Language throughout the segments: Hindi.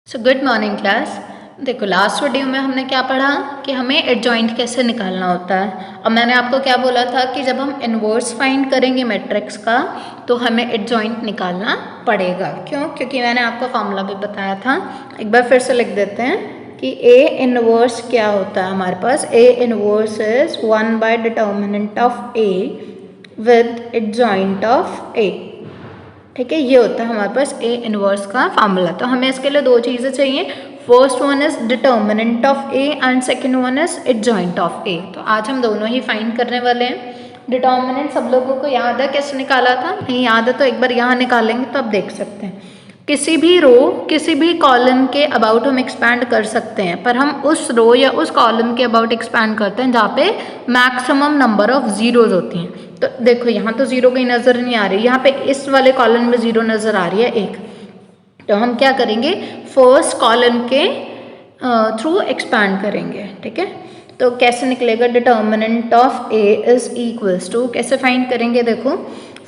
So good morning class. देखो लास्ट वीडियो में हमने क्या पढ़ा कि हमें एडजॉइंट कैसे निकालना होता है। और मैंने आपको क्या बोला था कि जब हम इनवर्स फाइंड करेंगे मैट्रिक्स का तो हमें एडजॉइंट निकालना पड़ेगा। क्यों? क्योंकि मैंने आपको फॉर्मूला भी बताया था। एक बार फिर से लिख देते हैं कि ए इनवर्स क्या होता है हमारे पास। A inverse is 1 by determinant of A with adjoint of A. ठीक है, ये होता है हमारे पास ए इनवर्स का फार्मूला। तो हमें इसके लिए दो चीज़ें चाहिए। First one is determinant of A and second one is adjoint of A. तो आज हम दोनों ही फाइंड करने वाले हैं। डिटर्मिनेंट सब लोगों को याद है कैसे निकाला था? नहीं याद है तो एक बार यहाँ निकालेंगे तो आप देख सकते हैं। किसी भी रो किसी भी कॉलम के अबाउट हम एक्सपैंड कर सकते हैं, पर हम उस रो या उस कॉलम के अबाउट एक्सपैंड करते हैं जहाँ पे मैक्सिमम नंबर ऑफ जीरोज होती हैं। तो देखो यहाँ तो जीरो कहीं नज़र नहीं आ रही, यहाँ पे इस वाले कॉलम में जीरो नज़र आ रही है एक। तो हम क्या करेंगे, फर्स्ट कॉलम के थ्रू एक्सपैंड करेंगे। ठीक है, तो कैसे निकलेगा? Determinant of A is equals to, कैसे फाइंड करेंगे? देखो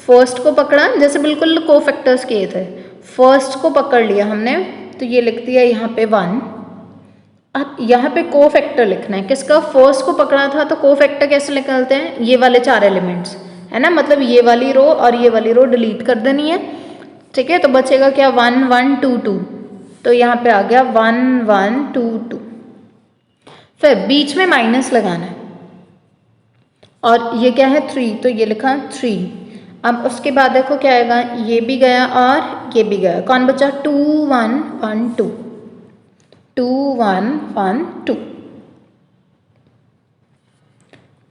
फर्स्ट को पकड़ा, जैसे बिल्कुल कोफैक्टर्स किए थे। फर्स्ट को पकड़ लिया हमने तो ये लिख दिया यहाँ पे 1। अब यहाँ पे कोफैक्टर लिखना है किसका? फर्स्ट को पकड़ा था तो कोफैक्टर कैसे निकालते हैं? ये वाले चार एलिमेंट्स है ना, मतलब ये वाली रो और ये वाली रो डिलीट कर देनी है। ठीक है, तो बचेगा क्या? 1 1 2 2। तो यहाँ पे आ गया 1 1 2 2। फिर बीच में माइनस लगाना है और ये क्या है? 3, तो ये लिखा 3। अब उसके बाद देखो क्या आएगा, ये भी गया और ये भी गया। कौन बचा? 2 1 1 2, 2 1 1 2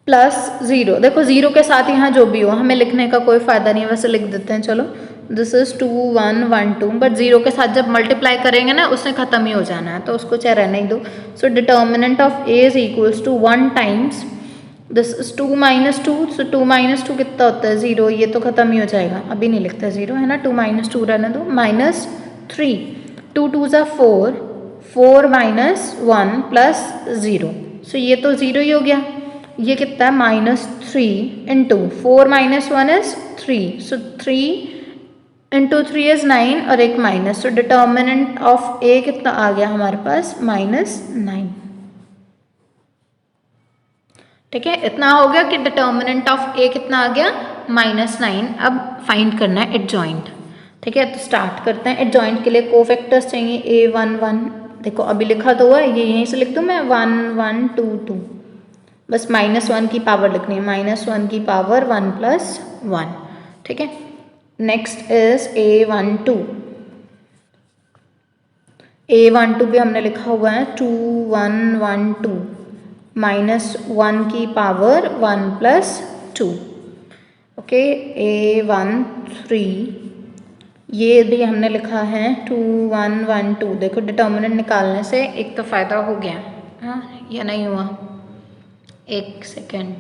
प्लस 0। देखो जीरो के साथ यहाँ जो भी हो हमें लिखने का कोई फायदा नहीं है, वैसे लिख देते हैं। चलो दिस इज 2 1 1 2, बट जीरो के साथ जब मल्टीप्लाई करेंगे ना उसने खत्म ही हो जाना है, तो उसको चाहे रहने ही दो। So determinant of A is equals to 1 times this is 2 minus 2। So 2 minus 2 कितना होता है? 0। ये तो खत्म ही हो जाएगा, अभी नहीं लिखता 0 है ना। 2 माइनस 2 रहने दो, माइनस 3। 2 2 ज़ा 4, 4 माइनस 1 प्लस 0। सो ये तो 0 ही हो गया। ये कितना है? Minus 3 into 4 minus 1 is 3। So 3 into 3 is 9 और एक माइनस। सो डिटर्मिनेंट ऑफ ए कितना आ गया हमारे पास? -9। ठीक है, इतना हो गया कि डिटर्मिनेंट ऑफ ए कितना आ गया? -9। अब फाइंड करना है एडजॉइंट। ठीक है, तो स्टार्ट करते हैं। एडजॉइंट के लिए कोफैक्टर्स चाहिए a1 1। देखो अभी लिखा तो हुआ है, ये यहीं से लिख दूँ मैं 1 1 2 2। बस -1 की पावर लिखनी है, -1 की पावर 1 प्लस 1। ठीक है, नेक्स्ट इज a12। a12 भी हमने लिखा हुआ है 2 1 1 2, -1 की पावर 1 प्लस 2। ओके, a13 ये भी हमने लिखा है 2 1 1 2। देखो डिटर्मिनेंट निकालने से एक तो फ़ायदा हो गया, हाँ या नहीं हुआ? एक सेकेंड,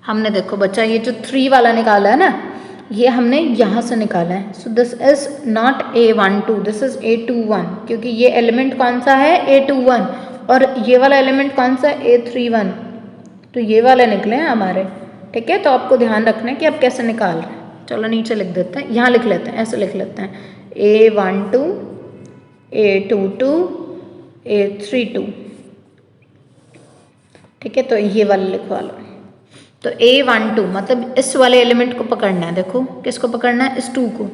हमने देखो बच्चा ये जो 3 वाला निकाला है ना, ये हमने यहाँ से निकाला है। So this is not a12, this is a21, क्योंकि ये एलिमेंट कौन सा है? a21। और ये वाला एलिमेंट कौन सा? a31। तो ये वाले निकले हैं हमारे। ठीक है, तो आपको ध्यान रखना है कि आप कैसे निकाल रहे हैं। चलो नीचे लिख देते हैं, यहाँ लिख लेते हैं, ऐसे लिख लेते हैं a12 a22 a32। ठीक है, तो ये वाले लिखवा लो। तो a12 मतलब इस वाले एलिमेंट को पकड़ना है। देखो किसको पकड़ना है? इस 2 को।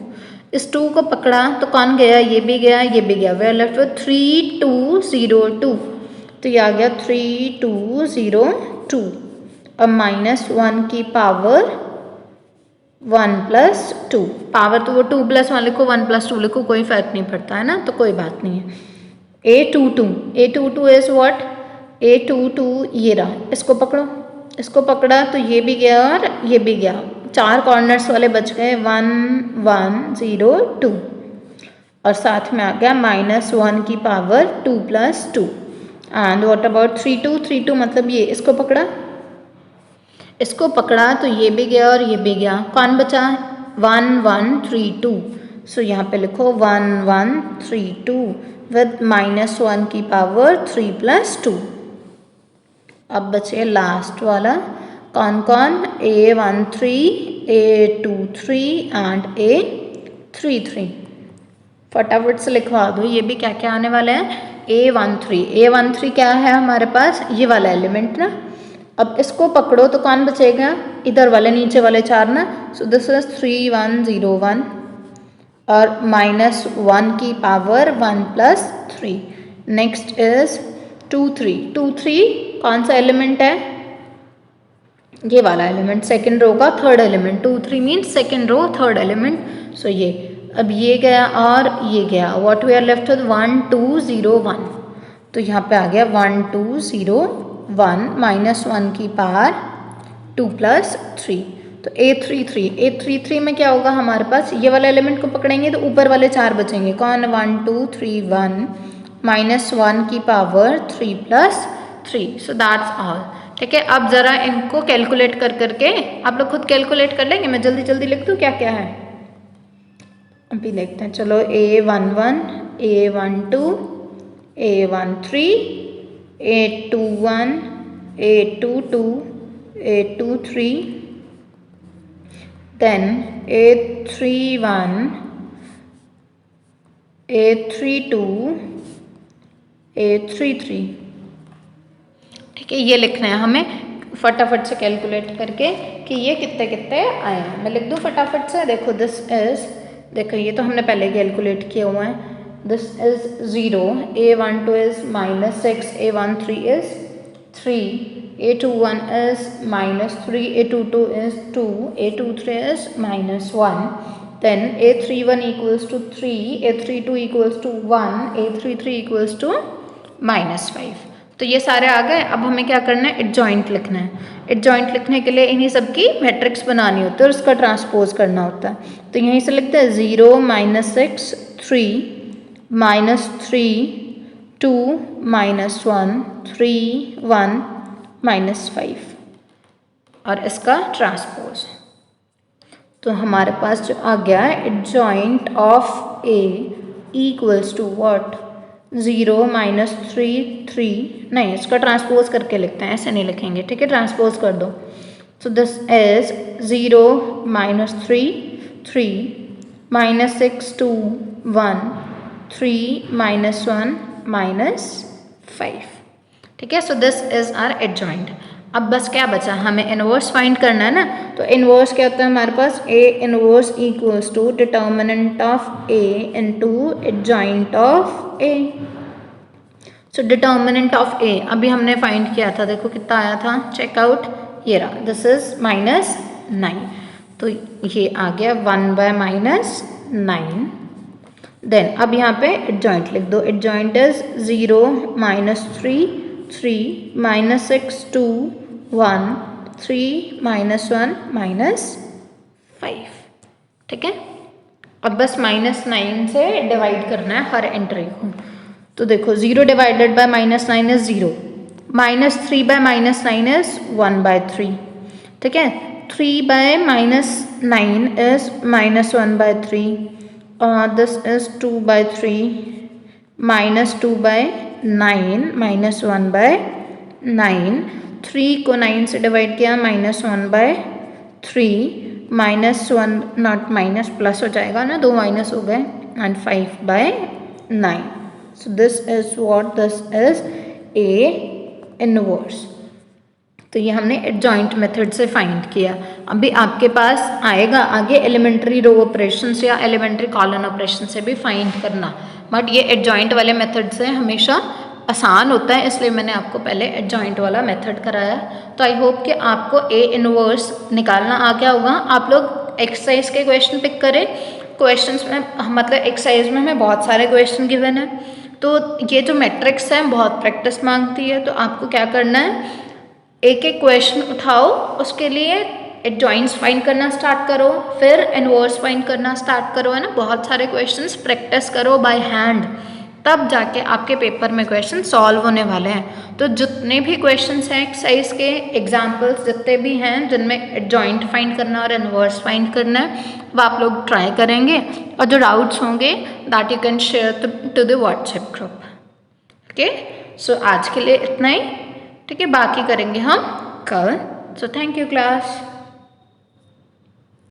इस 2 को पकड़ा तो कौन गया? ये भी गया, ये भी गया। We are left with 3 2 0 2। तो ये आ गया 3 2 0 2। अब -1 की पावर 1 प्लस 2। पावर तो वो 2 प्लस 1 लिखो, 1 प्लस 2 लिखो, कोई फर्क नहीं पड़ता है ना, तो कोई बात नहीं है। a22 is what? a22 ये रहा, इसको पकड़ो। इसको पकड़ा तो ये भी गया और ये भी गया, 4 कॉर्नर्स वाले बच गए। 1 1 0 2 और साथ में आ गया -1 की power 2 plus 2। And what about 3 2? 3 2 मतलब ये, इसको पकड़ा। इसको पकड़ा तो ये भी गया और ये भी गया। कौन बचा? 1 1 3 2। सो यहाँ पे लिखो 1 1 3 2 विद -1 की पावर 3 प्लस 2। अब बचे लास्ट वाला, कौन कौन? a13 a23 and a33। फटाफट से लिखवा दो, ये भी क्या क्या आने वाले हैं, A13। A13 क्या है हमारे पास, ये वाला एलिमेंट ना। अब इसको पकड़ो तो कौन बचेगा, इधर वाले नीचे वाले 4 ना। सो दिस इज 3101 और -1 की पावर 1 + 3। Next is 23। 23 कौन सा एलिमेंट है, ये वाला एलिमेंट, सेकेंड रो का third element. 23 means second row third element. So ये अब ये गया और ये गया, what we are left with 1201। तो यहाँ पे आ गया 1201 -1 की पावर 2 + 3। तो A33 में क्या होगा हमारे पास, ये वाले एलिमेंट को पकड़ेंगे तो ऊपर वाले 4 बचेंगे, कौन, 1 2 3 1 -1 की पावर 3 + 3। So that's all. ठीक है, अब ज़रा इनको कैलकुलेट कर करके आप लोग खुद कैलकुलेट कर लेंगे, मैं जल्दी जल्दी लिख दूँ क्या क्या है, अभी देखते हैं। चलो A11 A12 A13 A21 A22 A23 then A31 A32 A33। ठीक है, ये लिखना है हमें फटाफट से कैलकुलेट करके कि ये कितने कितने आए हैं। मैं लिख दूँ फटाफट से, देखो दिस इज, देखो ये तो हमने पहले कैलकुलेट किए हुए हैं। This is 0, A12 is -6, A13 is 3, A21 is -3, A22 is 2, A23 is -1, then A31 equals to 3, A32 equals to 1, A33 equals to -5। तो ये सारे आ गए। अब हमें क्या करना है, एडजॉइंट लिखना है। एडजॉइंट लिखने के लिए इन्हीं सब की मैट्रिक्स बनानी होती है और उसका ट्रांसपोज करना होता है। तो यहीं से लिखते हैं 0 -6 3 -3 2 -1 3 1 -5 और इसका ट्रांसपोज। तो हमारे पास जो आ गया है, adjoint of A equals to what, 0 -3 3, नहीं इसका ट्रांसपोज करके लिखते हैं, ऐसे नहीं लिखेंगे। ठीक है, ट्रांसपोज कर दो। सो दिस इज 0 -3 3 -6 2 1 3 -1 -5। ठीक है, so this is our adjoint. अब बस क्या बचा, हमें इनवर्स फाइंड करना है ना। तो इनवर्स क्या होता है हमारे पास, A inverse equals to determinant of A into adjoint of A। So determinant of A अभी हमने फाइंड किया था, देखो कितना आया था, चेकआउट, ये रहा, दिस इज -9। तो ये आ गया 1/-9। देन अब यहाँ पे एडजॉइंट लिख दो। Adjoint is 0 -3 3 -6 2 1 3 -1 -5। ठीक है, अब बस -9 से डिवाइड करना है हर एंट्री को। तो देखो 0 डिवाइडेड बाय -9 इज 0, -3/-9 इज 1/3। ठीक है, 3/-9 इज -1/3। This is 2/3 -2/9 -1/9। 3 को 9 से डिवाइड किया, -1/3 -1 नॉट माइनस प्लस हो जाएगा ना, 2 माइनस हो गए, and 5/9। So this is what, this is A inverse. तो ये हमने एडजॉइंट मेथड से फाइंड किया। अभी आपके पास आएगा आगे एलिमेंट्री रो ऑपरेशन या एलिमेंट्री कॉलन ऑपरेशन से भी फाइंड करना, बट ये एडजॉइंट वाले मेथड से हमेशा आसान होता है, इसलिए मैंने आपको पहले एडजॉइंट वाला मेथड कराया। तो आई होप कि आपको A इनवर्स निकालना आ गया होगा। आप लोग एक्सरसाइज के क्वेश्चन पिक करें। क्वेश्चंस में मतलब एक्सरसाइज में हमें बहुत सारे क्वेश्चन गिवन है, तो ये जो मैट्रिक्स है बहुत प्रैक्टिस मांगती है। तो आपको क्या करना है, एक एक क्वेश्चन उठाओ, उसके लिए एडजॉइंट्स फाइंड करना स्टार्ट करो, फिर इनवर्स फाइंड करना स्टार्ट करो, है ना। बहुत सारे क्वेश्चंस प्रैक्टिस करो बाय हैंड, तब जाके आपके पेपर में क्वेश्चन सॉल्व होने वाले हैं। तो जितने भी क्वेश्चंस हैं एक्सरसाइज के, एग्जाम्पल्स जितने भी हैं जिनमें एडजॉइंट फाइंड करना और इनवर्स फाइंड करना है, वो आप लोग ट्राई करेंगे। और जो डाउट्स होंगे that you can share to the WhatsApp group. Okay, so आज के लिए इतना ही। ठीक है, बाकी करेंगे हम कल। So thank you class.